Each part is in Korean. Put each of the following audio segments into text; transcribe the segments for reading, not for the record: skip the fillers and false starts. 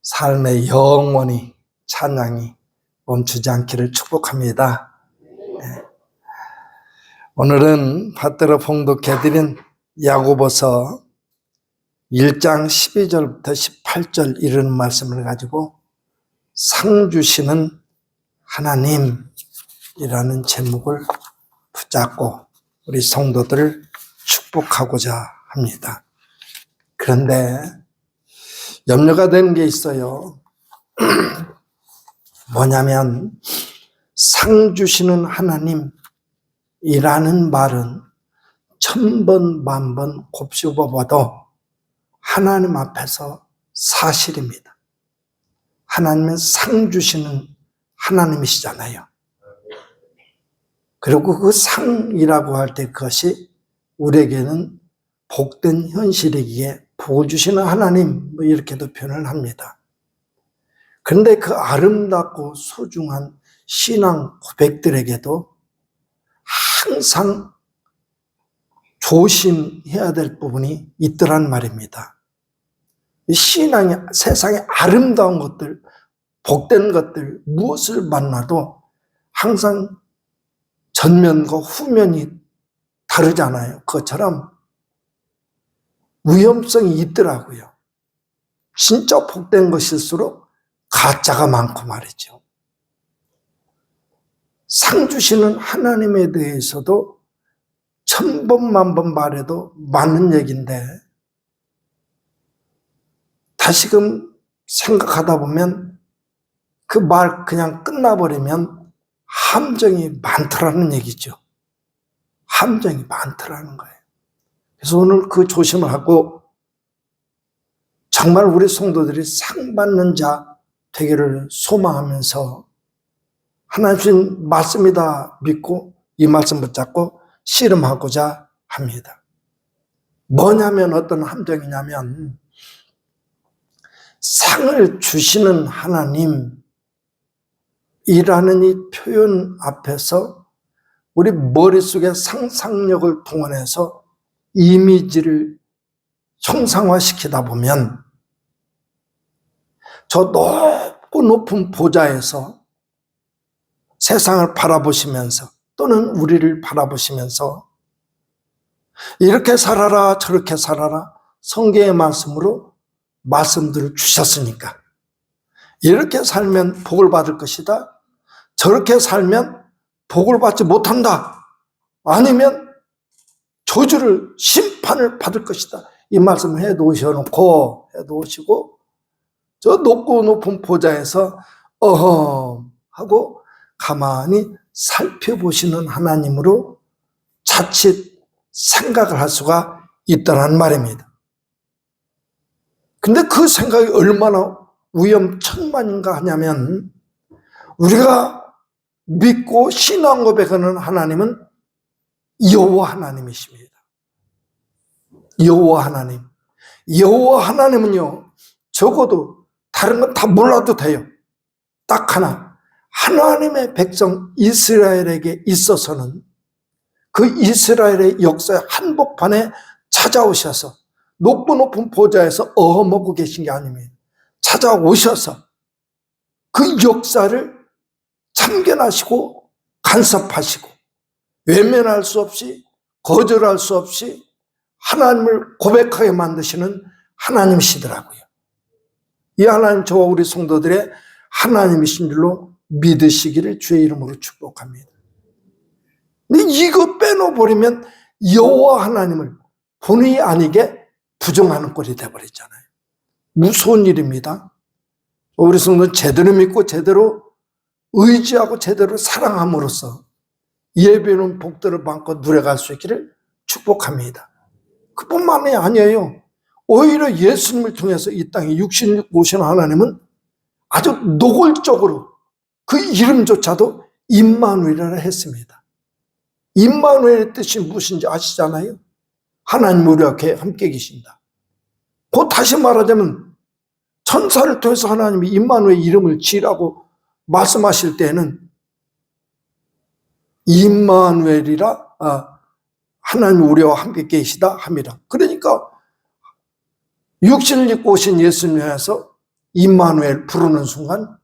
삶의 영원히 찬양이 멈추지 않기를 축복합니다. 오늘은 받들어 봉독해드린 야고보서 1장 12절부터 18절 이르는 말씀을 가지고 상 주시는 하나님이라는 제목을 붙잡고 우리 성도들을 축복하고자 합니다. 그런데 염려가 되는 게 있어요. 뭐냐면 상 주시는 하나님이라는 말은 천번 만번 곱씹어봐도 하나님 앞에서 사실입니다. 하나님은 상 주시는 하나님이시잖아요. 그리고 그 상이라고 할 때 그것이 우리에게는 복된 현실이기에 복을 주시는 하나님 이렇게도 표현을 합니다. 그런데 그 아름답고 소중한 신앙 고백들에게도 항상 조심해야 될 부분이 있더란 말입니다. 신앙이 세상의 아름다운 것들, 복된 것들 무엇을 만나도 항상 전면과 후면이 다르잖아요. 그것처럼 위험성이 있더라고요. 진짜 복된 것일수록 가짜가 많고 말이죠. 상 주시는 하나님에 대해서도 천번 만번 말해도 맞는 얘기인데 다시금 생각하다 보면 그 말 그냥 끝나버리면 함정이 많더라는 얘기죠. 함정이 많더라는 거예요. 그래서 오늘 그 조심을 하고 정말 우리 성도들이 상 받는 자 되기를 소망하면서 하나님 주신 말씀이다 믿고 이 말씀 붙잡고 씨름하고자 합니다. 뭐냐면 어떤 함정이냐면 상을 주시는 하나님이라는 이 표현 앞에서 우리 머릿속에 상상력을 동원해서 이미지를 형상화시키다 보면 저 높고 높은 보좌에서 세상을 바라보시면서 또는 우리를 바라보시면서 이렇게 살아라 저렇게 살아라 성경의 말씀으로 말씀들을 주셨으니까 이렇게 살면 복을 받을 것이다, 저렇게 살면 복을 받지 못한다, 아니면 저주를 심판을 받을 것이다, 이 말씀을 해놓으시고 저 높고 높은 보좌에서 어허 하고 가만히 살펴보시는 하나님으로 자칫 생각을 할 수가 있다는 말입니다. 근데 그 생각이 얼마나 위험천만인가 하냐면 우리가 믿고 신앙 고백하는 하나님은 여호와 하나님이십니다. 여호와 하나님. 여호와 하나님은요, 적어도 다른 건 다 몰라도 돼요. 딱 하나, 하나님의 백성 이스라엘에게 있어서는 그 이스라엘의 역사의 한복판에 찾아오셔서 높고 높은 보좌에서 어머고 계신 게 아닙니다. 찾아오셔서 그 역사를 참견하시고 간섭하시고 외면할 수 없이 거절할 수 없이 하나님을 고백하게 만드시는 하나님이시더라고요. 이 하나님 저와 우리 성도들의 하나님이신 줄로 믿으시기를 주의 이름으로 축복합니다. 근데 이거 빼놓아버리면 여호와 하나님을 본의 아니게 부정하는 꼴이 되어버렸잖아요. 무서운 일입니다. 우리 성도는 제대로 믿고 제대로 의지하고 제대로 사랑함으로써 예배는 복들을 받고 누려갈 수 있기를 축복합니다. 그뿐만이 아니에요. 오히려 예수님을 통해서 이 땅에 육신을 오신 하나님은 아주 노골적으로 그 이름조차도 임마누엘이라 했습니다. 임마누엘의 뜻이 무엇인지 아시잖아요. 하나님 우리와 함께 계신다. 곧 다시 말하자면 천사를 통해서 하나님이 임마누엘 이름을 지으라고 말씀하실 때에는 임마누엘이라 하나님 우리와 함께 계시다 합니다. 그러니까 육신을 입고 오신 예수님에서 임마누엘 부르는 순간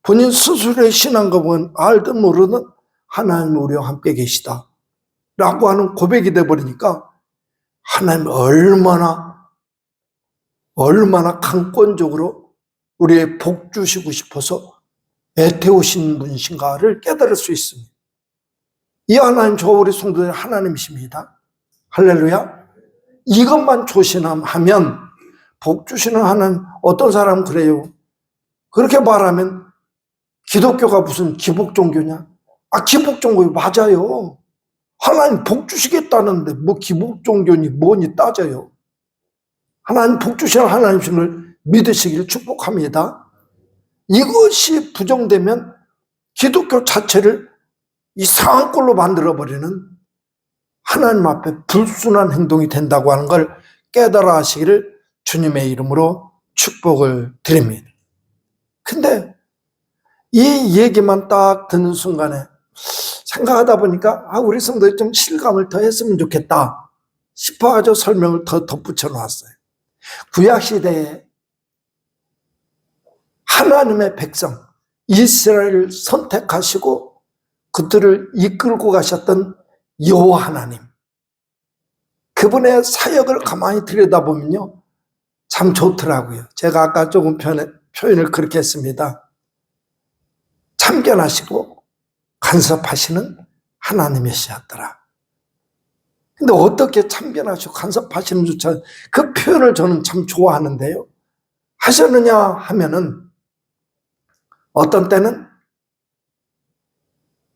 본인 스스로의 신앙감은 알든 모르든 하나님 우리와 함께 계시다 라고 하는 고백이 돼버리니까 하나님 얼마나 강권적으로 우리의 복 주시고 싶어서 애태우신 분이신가를 깨달을 수 있습니다. 이 하나님, 저 우리 성도들 하나님이십니다. 할렐루야. 이것만 조심하면 복 주시는 하나님. 어떤 사람은 그래요. 그렇게 말하면 기독교가 무슨 기복종교냐? 기복종교 맞아요. 하나님 복 주시겠다는데 뭐 기복종교니 뭐니 따져요. 하나님 복 주시는 하나님을 믿으시기를 축복합니다. 이것이 부정되면 기독교 자체를 이상한 꼴로 만들어버리는 하나님 앞에 불순한 행동이 된다고 하는 걸 깨달아 하시기를 주님의 이름으로 축복을 드립니다. 근데 이 얘기만 딱 듣는 순간에 생각하다 보니까 우리 성도들이 좀 실감을 더 했으면 좋겠다 싶어가지고 설명을 더 덧붙여 놨어요. 구약시대에 하나님의 백성 이스라엘을 선택하시고 그들을 이끌고 가셨던 여호와 하나님, 그분의 사역을 가만히 들여다보면요 참 좋더라고요. 제가 아까 조금 표현을 그렇게 했습니다. 참견하시고 간섭하시는 하나님이시었더라. 근데 어떻게 참견하시고 간섭하시는 조차 그 표현을 저는 참 좋아하는데요. 하셨느냐 하면은 어떤 때는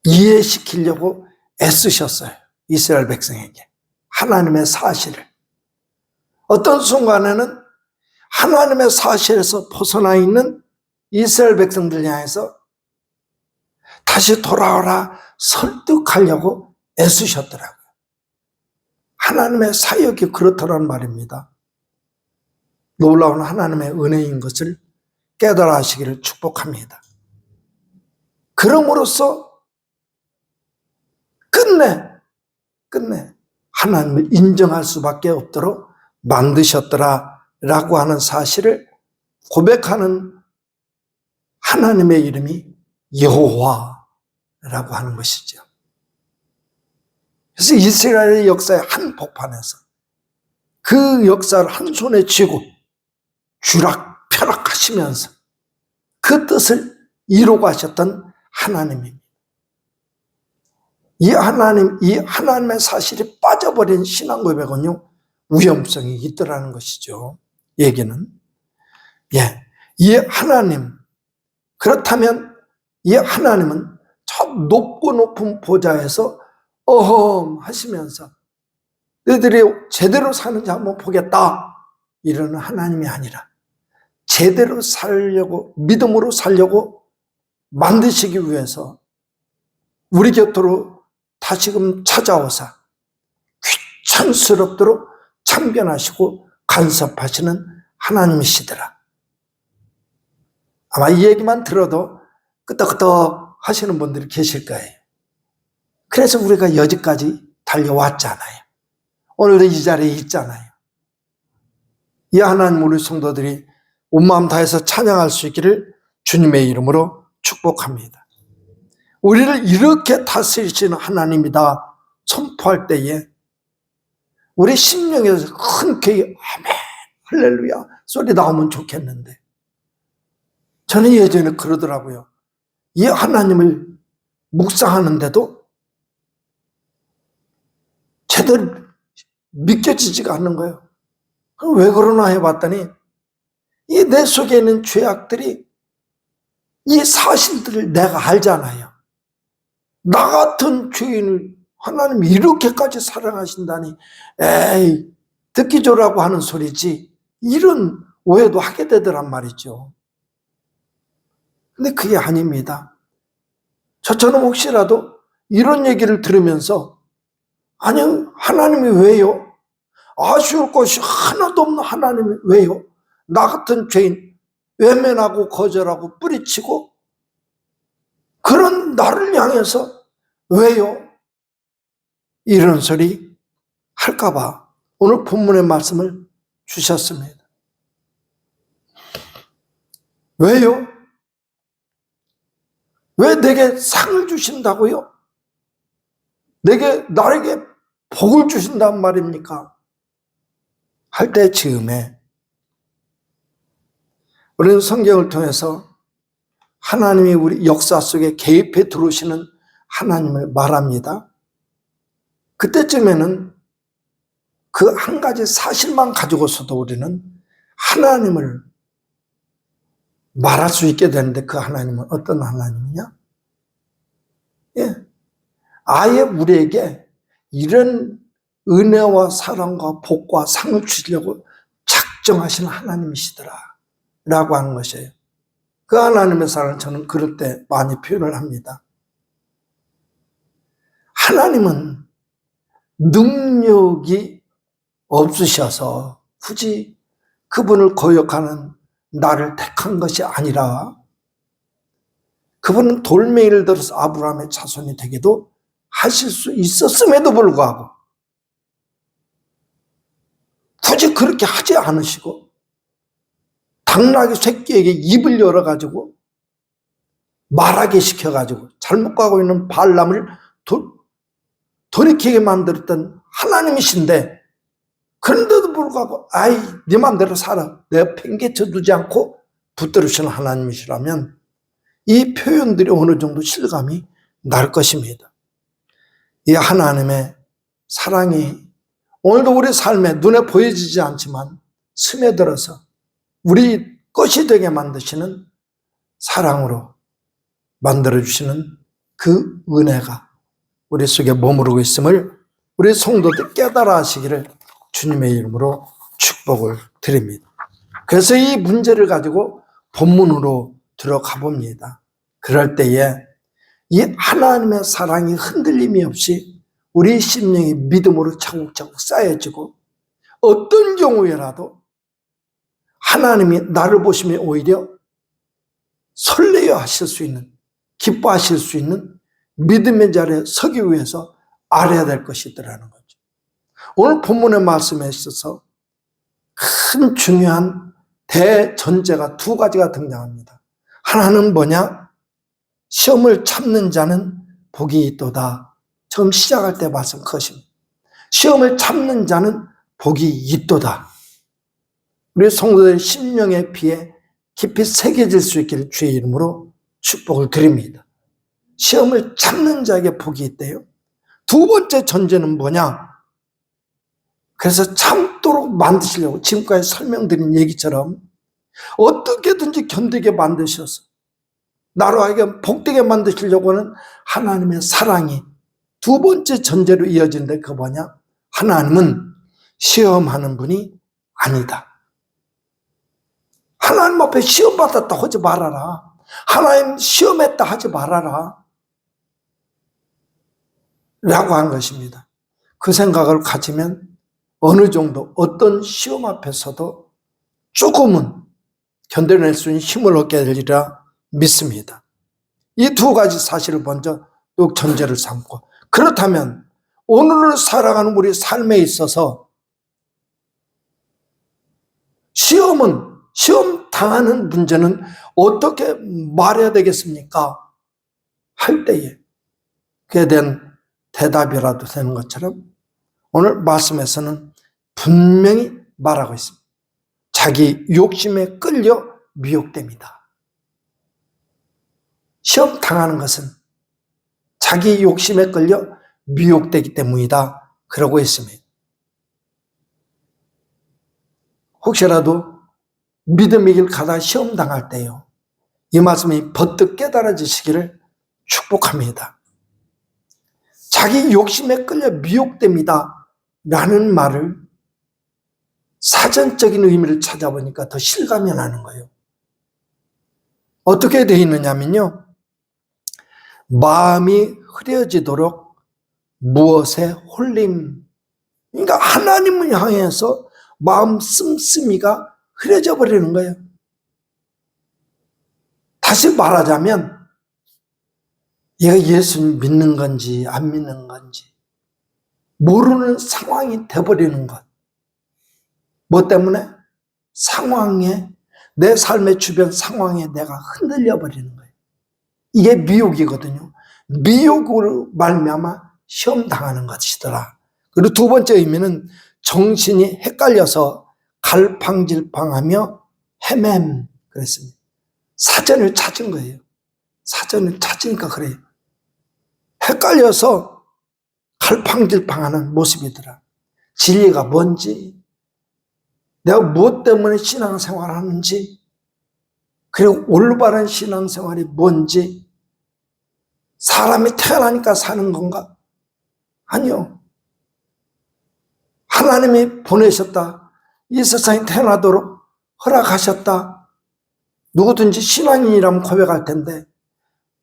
이해시키려고 애쓰셨어요. 이스라엘 백성에게 하나님의 사실을. 어떤 순간에는 하나님의 사실에서 벗어나 있는 이스라엘 백성들 향해서 다시 돌아오라 설득하려고 애쓰셨더라고요. 하나님의 사역이 그렇더란 말입니다. 놀라운 하나님의 은혜인 것을 깨달아 하시기를 축복합니다. 그럼으로써 끝내 하나님을 인정할 수밖에 없도록 만드셨더라라고 하는 사실을 고백하는 하나님의 이름이 여호와라고 하는 것이죠. 그래서 이스라엘의 역사의 한복판에서 그 역사를 한 손에 쥐고 쥐락펴락하시면서 그 뜻을 이루고 하셨던 하나님입니다. 이 하나님의 사실이 빠져버린 신앙 고백은요, 위험성이 있더라는 것이죠. 얘기는. 이 하나님, 그렇다면 이 하나님은 저 높고 높은 보좌에서 어험 하시면서 너희들이 제대로 사는지 한번 보겠다 이러는 하나님이 아니라 제대로 살려고, 믿음으로 살려고 만드시기 위해서 우리 곁으로 다시금 찾아오사 귀천스럽도록 참견하시고 간섭하시는 하나님이시더라. 아마 이 얘기만 들어도 끄떡끄떡 하시는 분들이 계실 거예요. 그래서 우리가 여기까지 달려왔잖아요. 오늘도 이 자리에 있잖아요. 이 하나님 우리 성도들이 온 마음 다해서 찬양할 수 있기를 주님의 이름으로 축복합니다. 우리를 이렇게 다스리시는 하나님이다 선포할 때에 우리 심령에서 흔쾌히 아멘 할렐루야 소리 나오면 좋겠는데, 저는 예전에 그러더라고요. 이 하나님을 묵상하는데도 제대로 믿겨지지가 않는 거예요. 왜 그러나 해봤더니 이 내 속에 있는 죄악들이, 이 사실들을 내가 알잖아요. 나 같은 죄인을 하나님이 이렇게까지 사랑하신다니 에이 듣기 좋으라고 하는 소리지, 이런 오해도 하게 되더란 말이죠. 근데 그게 아닙니다. 저처럼 혹시라도 이런 얘기를 들으면서 아니 하나님이 왜요? 아쉬울 것이 하나도 없는 하나님이 왜요? 나 같은 죄인 외면하고 거절하고 뿌리치고 그런 나를 향해서 왜요? 이런 소리 할까봐 오늘 본문의 말씀을 주셨습니다. 왜요? 왜 내게 상을 주신다고요? 나에게 복을 주신단 말입니까? 할 때 즈음에 우리는 성경을 통해서 하나님이 우리 역사 속에 개입해 들어오시는 하나님을 말합니다. 그때쯤에는 그 한 가지 사실만 가지고서도 우리는 하나님을 말할 수 있게 되는데, 그 하나님은 어떤 하나님이냐? 예. 아예 우리에게 이런 은혜와 사랑과 복과 상을 주시려고 작정하신 하나님이시더라 라고 하는 것이에요. 그 하나님의 사랑을 저는 그럴 때 많이 표현을 합니다. 하나님은 능력이 없으셔서 굳이 그분을 거역하는 나를 택한 것이 아니라, 그분은 돌멩이를 들어서 아브라함의 자손이 되게도 하실 수 있었음에도 불구하고 굳이 그렇게 하지 않으시고 당나귀 새끼에게 입을 열어가지고 말하게 시켜가지고 잘못 가고 있는 발람을 돌이키게 만들었던 하나님이신데, 그런데도 불구하고 아이 네 맘대로 살아, 내가 팽개쳐 두지 않고 붙들으시는 하나님이시라면 이 표현들이 어느 정도 실감이 날 것입니다. 이 하나님의 사랑이 오늘도 우리 삶에 눈에 보여지지 않지만 스며들어서 우리 것이 되게 만드시는 사랑으로 만들어주시는 그 은혜가 우리 속에 머무르고 있음을 우리 성도들 깨달아 하시기를 주님의 이름으로 축복을 드립니다. 그래서 이 문제를 가지고 본문으로 들어가 봅니다. 그럴 때에 이 하나님의 사랑이 흔들림이 없이 우리 심령이 믿음으로 차곡차곡 쌓여지고, 어떤 경우에라도 하나님이 나를 보시면 오히려 설레어 하실 수 있는, 기뻐하실 수 있는 믿음의 자리에 서기 위해서 알아야 될 것이더라는 거죠. 오늘 본문의 말씀에 있어서 큰 중요한 대전제가 두 가지가 등장합니다. 하나는 뭐냐? 시험을 참는 자는 복이 있도다. 처음 시작할 때 말씀 그것입니다. 시험을 참는 자는 복이 있도다. 우리 성도들의 심령의 피에 깊이 새겨질 수 있기를 주의 이름으로 축복을 드립니다. 시험을 참는 자에게 복이 있대요. 두 번째 전제는 뭐냐? 그래서 참도록 만드시려고 지금까지 설명드린 얘기처럼 어떻게든지 견디게 만드셔서 나로 하여금 복되게 만드시려고 하는 하나님의 사랑이 두 번째 전제로 이어진데, 그거 뭐냐? 하나님은 시험하는 분이 아니다. 하나님 앞에 시험받았다 하지 말아라. 하나님 시험했다 하지 말아라 라고 한 것입니다. 그 생각을 가지면 어느 정도 어떤 시험 앞에서도 조금은 견뎌낼 수 있는 힘을 얻게 되리라 믿습니다. 이 두 가지 사실을 먼저 또 전제를 삼고, 그렇다면 오늘을 살아가는 우리 삶에 있어서 시험 당하는 문제는 어떻게 말해야 되겠습니까? 할 때에 그에 대한 대답이라도 되는 것처럼 오늘 말씀에서는 분명히 말하고 있습니다. 자기 욕심에 끌려 미혹됩니다. 시험 당하는 것은 자기 욕심에 끌려 미혹되기 때문이다 그러고 있습니다. 혹시라도 믿음의 길 가다 시험 당할 때요, 이 말씀이 버뜩 깨달아지시기를 축복합니다. 자기 욕심에 끌려 미혹됩니다 라는 말을 사전적인 의미를 찾아보니까 더 실감이 나는 거예요. 어떻게 되어 있느냐면요, 마음이 흐려지도록 무엇에 홀림, 그러니까 하나님을 향해서 마음 씀씀이가 흐려져 버리는 거예요. 다시 말하자면 얘가 예수님 믿는 건지 안 믿는 건지 모르는 상황이 돼버리는 것. 뭐 때문에? 상황에 내 삶의 주변 상황에 내가 흔들려 버리는 거예요. 이게 미혹이거든요. 미혹으로 말미암아 시험 당하는 것이더라. 그리고 두 번째 의미는 정신이 헷갈려서 갈팡질팡하며 헤맴 그랬습니다. 사전을 찾은 거예요. 사전을 찾으니까 그래요. 헷갈려서 갈팡질팡하는 모습이더라. 진리가 뭔지, 내가 무엇 때문에 신앙생활을 하는지, 그리고 올바른 신앙생활이 뭔지, 사람이 태어나니까 사는 건가? 아니요. 하나님이 보내셨다. 이 세상에 태어나도록 허락하셨다. 누구든지 신앙인이라면 고백할 텐데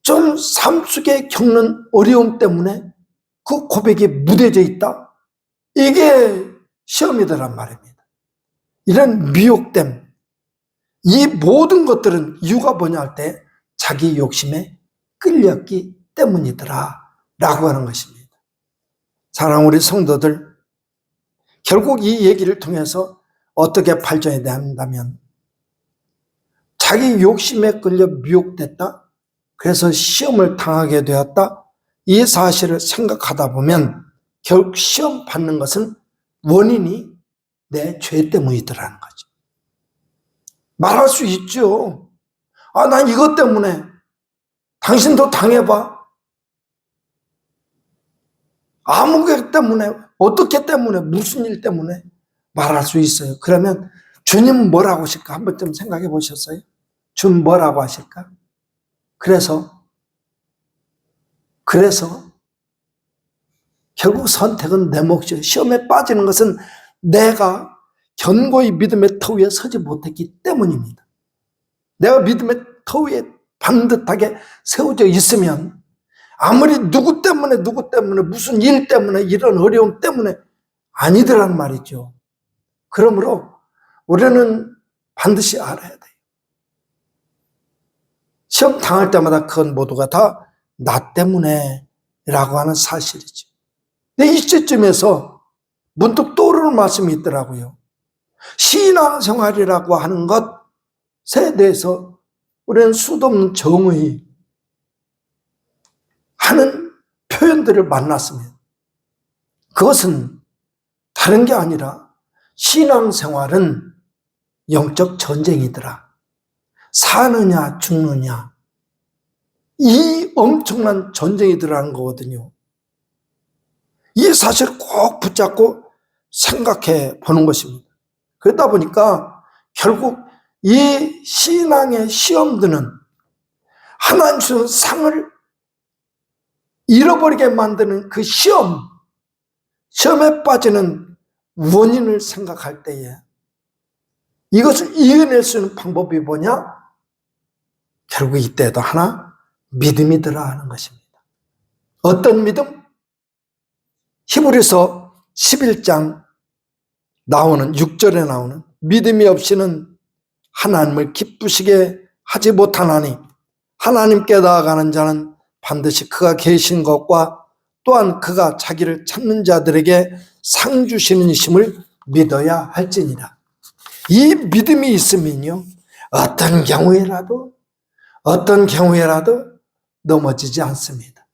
좀 삶 속에 겪는 어려움 때문에 그 고백이 무뎌져 있다. 이게 시험이더란 말입니다. 이런 미혹됨, 이 모든 것들은 이유가 뭐냐 할 때 자기 욕심에 끌렸기 때문이더라 라고 하는 것입니다. 사랑하는 우리 성도들, 결국 이 얘기를 통해서 어떻게 발전해야 된다면 자기 욕심에 끌려 미혹됐다. 그래서 시험을 당하게 되었다. 이 사실을 생각하다 보면 결국 시험 받는 것은 원인이 내 죄 때문이더라는 거죠. 말할 수 있죠. 아, 난 이것 때문에. 당신도 당해봐. 아무 것 때문에, 어떻게 때문에, 무슨 일 때문에 말할 수 있어요. 그러면 주님은 뭐라고 하실까? 한번 좀 생각해 보셨어요? 주님 뭐라고 하실까? 그래서 결국 선택은 내 몫이에요. 시험에 빠지는 것은 내가 견고히 믿음의 터 위에 서지 못했기 때문입니다. 내가 믿음의 터 위에 반듯하게 세워져 있으면 아무리 누구 때문에 무슨 일 때문에 이런 어려움 때문에 아니더란 말이죠. 그러므로 우리는 반드시 알아야 돼요. 시험 당할 때마다 그건 모두가 다 나 때문에 라고 하는 사실이죠. 근데 이때쯤에서 문득 떠오르는 말씀이 있더라고요. 신앙생활이라고 하는 것에 대해서 우리는 수도 없는 정의 하는 표현들을 만났습니다. 그것은 다른 게 아니라 신앙생활은 영적 전쟁이더라. 사느냐 죽느냐, 이 엄청난 전쟁이더라는 거거든요. 이 사실을 꼭 붙잡고 생각해 보는 것입니다. 그러다 보니까 결국 이 신앙의 시험들은 하나님 주신 상을 잃어버리게 만드는 그 시험에 빠지는 원인을 생각할 때에 이것을 이겨낼 수 있는 방법이 뭐냐? 결국 이때도 하나 믿음이더라 하는 것입니다. 어떤 믿음? 히브리서 11장 나오는 6절에 나오는 믿음이 없이는 하나님을 기쁘시게 하지 못하나니 하나님께 나아가는 자는 반드시 그가 계신 것과 또한 그가 자기를 찾는 자들에게 상 주시는 이심을 믿어야 할지니라. 이 믿음이 있으면요, 어떤 경우에라도 넘어지지 않습니다.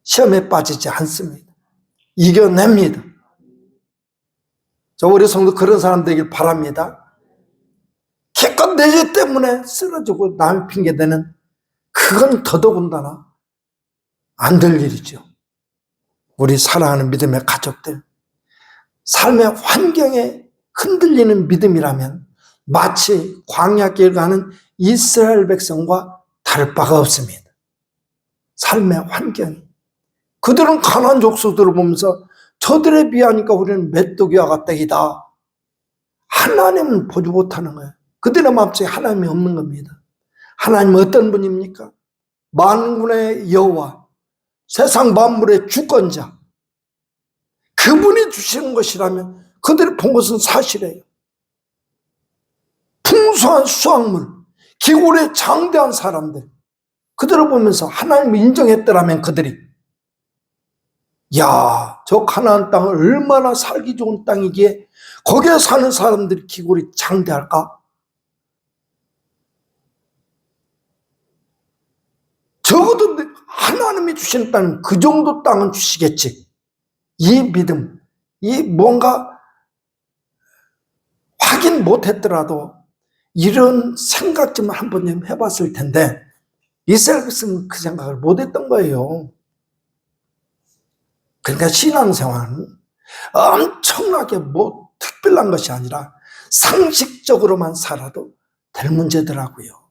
시험에 빠지지 않습니다. 이겨냅니다. 저 우리 성도 그런 사람 되길 바랍니다. 기껏 내 죄 때문에 쓰러지고 남의 핑계대는 그건 더더군다나 안 될 일이죠. 우리 사랑하는 믿음의 가족들, 삶의 환경에 흔들리는 믿음이라면 마치 광야길 가는 이스라엘 백성과 다를 바가 없습니다. 삶의 환경이. 그들은 가나안 족속들을 보면서 저들에 비하니까 우리는 메뚜기와 가뜩이다. 하나님은 보지 못하는 거예요. 그들의 마음속에 하나님이 없는 겁니다. 하나님은 어떤 분입니까? 만군의 여호와, 세상 만물의 주권자. 그분이 주시는 것이라면 그들이 본 것은 사실이에요. 풍성한 수확물, 기골에 장대한 사람들, 그들을 보면서 하나님을 인정했더라면 그들이, 야, 저 가나안 땅은 얼마나 살기 좋은 땅이기에 거기에 사는 사람들이 기골이 장대할까? 적어도 하나님이 주시는 땅은 그 정도 땅은 주시겠지. 이 믿음, 이 뭔가 확인 못했더라도 이런 생각 좀 한번 해봤을 텐데 이스라엘 백성은 그 생각을 못했던 거예요. 그러니까 신앙생활은 엄청나게 뭐 특별한 것이 아니라 상식적으로만 살아도 될 문제더라고요.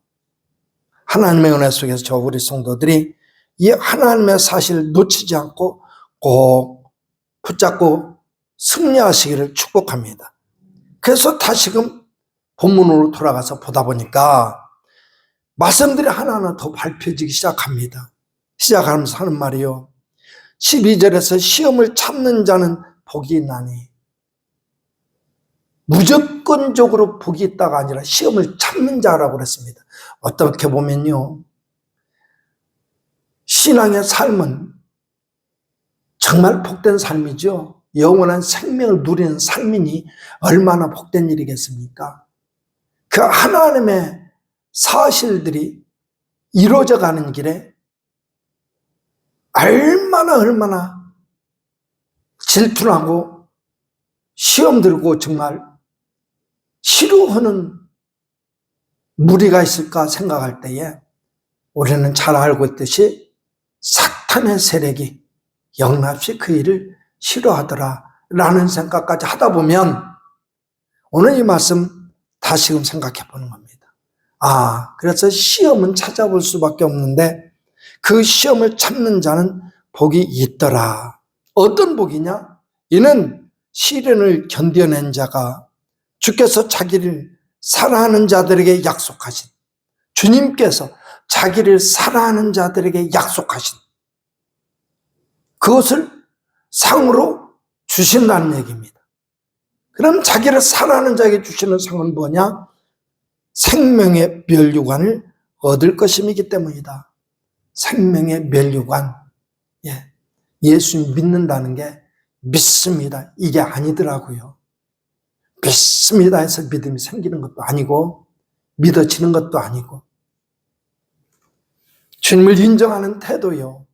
하나님의 은혜 속에서 저 우리 성도들이 이 하나님의 사실을 놓치지 않고 꼭 붙잡고 승리하시기를 축복합니다. 그래서 다시금 본문으로 돌아가서 보다 보니까 말씀들이 하나하나 더 밝혀지기 시작합니다. 시작하면서 하는 말이요. 12절에서 시험을 참는 자는 복이 있나니, 무조건적으로 복이 있다가 아니라 시험을 참는 자라고 그랬습니다. 어떻게 보면요, 신앙의 삶은 정말 복된 삶이죠. 영원한 생명을 누리는 삶이니 얼마나 복된 일이겠습니까? 그 하나님의 사실들이 이루어져 가는 길에 얼마나 질투나고 시험 들고 정말 싫어하는 무리가 있을까 생각할 때에 우리는 잘 알고 있듯이 사탄의 세력이 영납시 그 일을 싫어하더라 라는 생각까지 하다 보면 오늘 이 말씀 다시금 생각해 보는 겁니다. 그래서 시험은 찾아볼 수밖에 없는데 그 시험을 참는 자는 복이 있더라. 어떤 복이냐? 이는 시련을 견뎌낸 자가 주께서 자기를 사랑하는 자들에게 약속하신, 주님께서 자기를 사랑하는 자들에게 약속하신 그것을 상으로 주신다는 얘기입니다. 그럼 자기를 사랑하는 자에게 주시는 상은 뭐냐? 생명의 면류관을 얻을 것임이기 때문이다. 생명의 면류관. 예수 믿는다는 게 믿습니다, 이게 아니더라고요. 믿습니다 해서 믿음이 생기는 것도 아니고 믿어지는 것도 아니고 주님을 인정하는 태도요.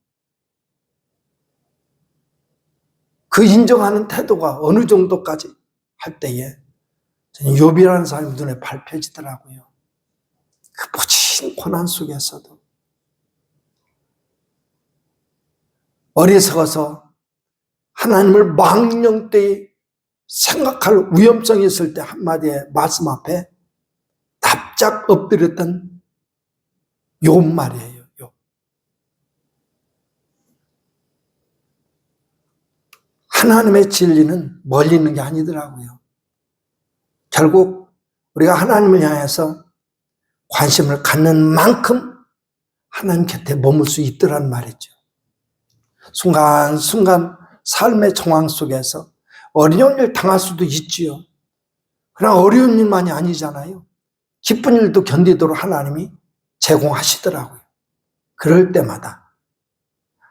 그 인정하는 태도가 어느 정도까지 할 때에 욥이라는 사람이 눈에 밟혀지더라고요. 그 모진 고난 속에서도 어리석어서 하나님을 망령되이 생각할 위험성이 있을 때 한마디의 말씀 앞에 납작 엎드렸던 욥 말이에요. 욥. 하나님의 진리는 멀리 있는 게 아니더라고요. 결국 우리가 하나님을 향해서 관심을 갖는 만큼 하나님 곁에 머물 수 있더란 말이죠. 순간순간 삶의 정황 속에서 어려운 일 당할 수도 있지요. 그러나 어려운 일만이 아니잖아요. 기쁜 일도 견디도록 하나님이 제공하시더라고요. 그럴 때마다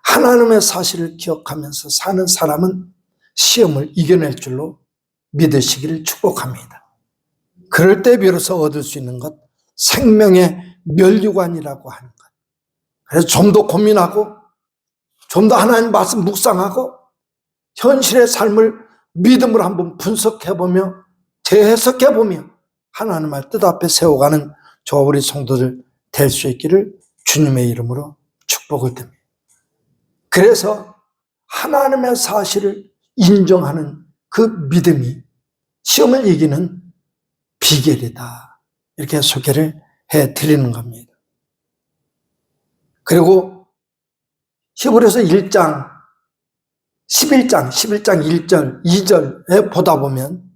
하나님의 사실을 기억하면서 사는 사람은 시험을 이겨낼 줄로 믿으시기를 축복합니다. 그럴 때 비로소 얻을 수 있는 것, 생명의 면류관이라고 하는 것. 그래서 좀 더 고민하고 좀 더 하나님 말씀 묵상하고 현실의 삶을 믿음으로 한번 분석해보며 재해석해보며 하나님의 뜻 앞에 세워가는 저 우리 성도들 될 수 있기를 주님의 이름으로 축복을 드립니다. 그래서 하나님의 사실을 인정하는 그 믿음이 시험을 이기는 비결이다. 이렇게 소개를 해드리는 겁니다. 그리고 히브리서 1장 11장 1절 2절에 보다 보면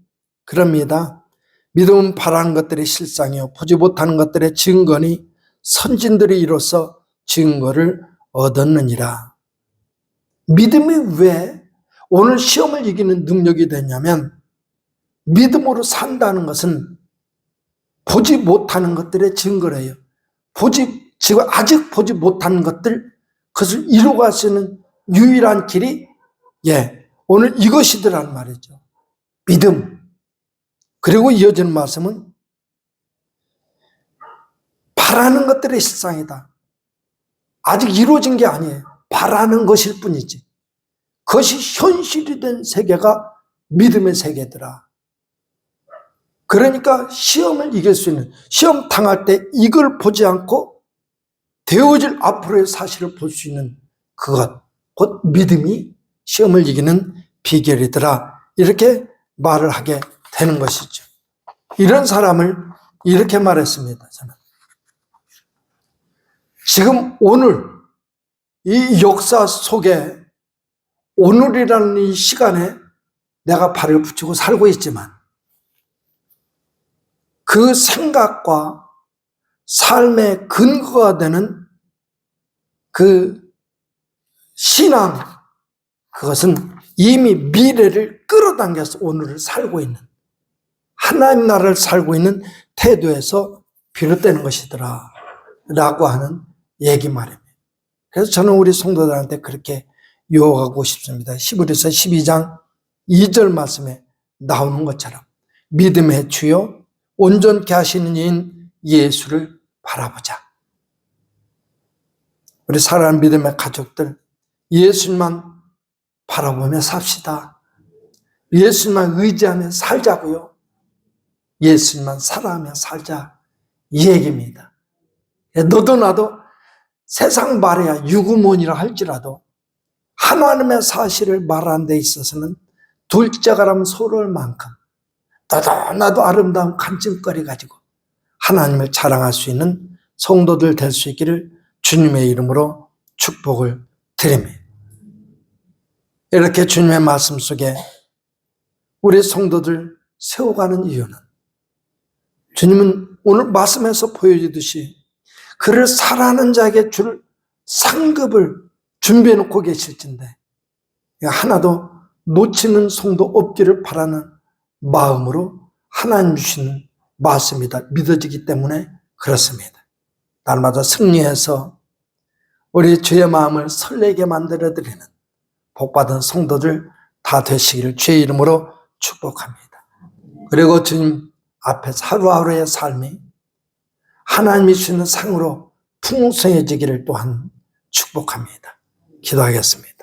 그럽니다. 믿음은 바라는 것들의 실상이요 보지 못하는 것들의 증거니 선진들이 이로써 증거를 얻었느니라. 믿음이 왜 오늘 시험을 이기는 능력이 되냐면 믿음으로 산다는 것은 보지 못하는 것들의 증거래요. 지금 아직 보지 못하는 것들, 그것을 이루어갈 수 있는 유일한 길이 오늘 이것이더란 말이죠. 믿음. 그리고 이어지는 말씀은 바라는 것들의 실상이다. 아직 이루어진 게 아니에요. 바라는 것일 뿐이지. 그것이 현실이 된 세계가 믿음의 세계더라. 그러니까 시험을 이길 수 있는, 시험 당할 때 이걸 보지 않고 되어질 앞으로의 사실을 볼 수 있는 그것, 곧 믿음이 시험을 이기는 비결이더라. 이렇게 말을 하게 되는 것이죠. 이런 사람을 이렇게 말했습니다. 저는 지금 오늘 이 역사 속에 오늘이라는 이 시간에 내가 발을 붙이고 살고 있지만 그 생각과 삶의 근거가 되는 그 신앙, 그것은 이미 미래를 끌어당겨서 오늘을 살고 있는, 하나님 나라를 살고 있는 태도에서 비롯되는 것이더라 라고 하는 얘기 말입니다. 그래서 저는 우리 성도들한테 그렇게 유혹하고 싶습니다. 히브리서 12장 2절 말씀에 나오는 것처럼 믿음의 주요 온전케 하시는 이인 예수를 바라보자. 우리 사랑하는 믿음의 가족들, 예수님만 바라보며 삽시다. 예수님만 의지하며 살자고요. 예수님만 사랑하며 살자, 이 얘기입니다. 너도 나도 세상 말이야 유구몬이라 할지라도 하나님의 사실을 말하는 데 있어서는 둘째가라면 서로일 만큼 너도 나도 아름다운 간증거리 가지고 하나님을 자랑할 수 있는 성도들 될 수 있기를 주님의 이름으로 축복을 드립니다. 이렇게 주님의 말씀 속에 우리 성도들 세워가는 이유는 주님은 오늘 말씀에서 보여주듯이 그를 사랑하는 자에게 줄 상급을 준비해 놓고 계실진데 하나도 놓치는 성도 없기를 바라는 마음으로 하나님 주시는 말씀이다 믿어지기 때문에 그렇습니다. 날마다 승리해서 우리 주의 마음을 설레게 만들어드리는 복받은 성도들 다 되시기를 주의 이름으로 축복합니다. 그리고 주님 앞에서 하루하루의 삶이 하나님이 주시는 상으로 풍성해지기를 또한 축복합니다. 기도하겠습니다.